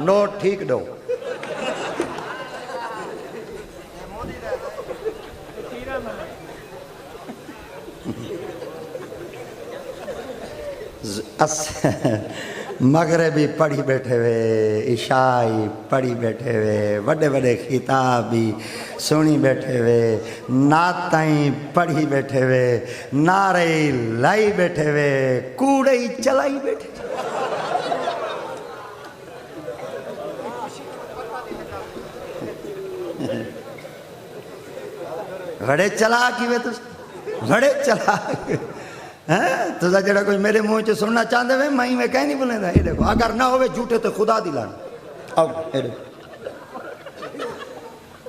note ٹھیک دو مغربی پڑھی بیٹھے ہوئے، عشائی پڑھی بیٹھے ہوئے، بڑے بڑے خطاب بھی سنی بیٹھے ہوئے، نعتیں پڑھی بیٹھے ہوئے، نعرے لائی بیٹھے ہوئے، کوڑے چلائی بیٹھے بڑے چلا کی وے تو بڑے چلا تو جڑا کوئی میرے منہ چ سننا چاہتے ہوئے میں کہیں نہیں بولے یہ دیکھو اگر نہ ہوئے جھوٹے تو خدا دی لان آؤ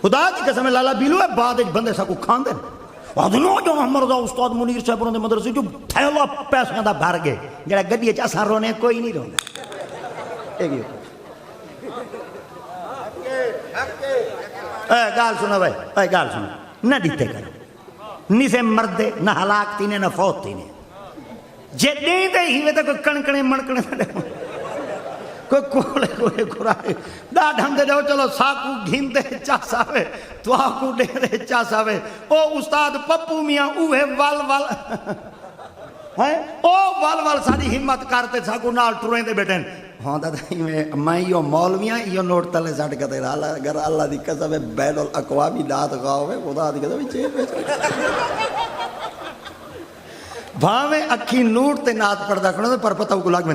خدا دی قسم لالا بیلو ہے بعد ایک بندے سا کو کھان دیں آدھنو جو مرزا استاد منیر صاحب نے مدرسے جو تھیلا پیسوں دا بھر گئے جڑا گڈی چاسا رونے کوئی نہیں رونا ایک گال سنو بھائی گال سنو نہ دیتے کرو نی سے مردے نہ ہلاک تینے نہ فوت تینے جے دیں دے ہی وے تو کوئی کڑکڑے منکڑے نہ دے کوئی کولے کوئی کھرائے دا ڈھنگ دے جاؤ چلو ساکو گھین دے چاسا وے تو آکو دے دے چاسا وے او استاد پپو میاں اوہ وال وال او وال وال ساری ہمت کرتے ساکو نال ٹریں دے بیٹھیں ہاں دادا میں یہ مولویاں یہ نوٹ تلے ساٹھ کہتے ہیں اگر اللہ دی قسم بین الاقوامی داد خواہ خدا دی قسم چیز بھاویں اکھی نوٹ تے نات پڑھدا کھڑا پر پتہ کو لگ میں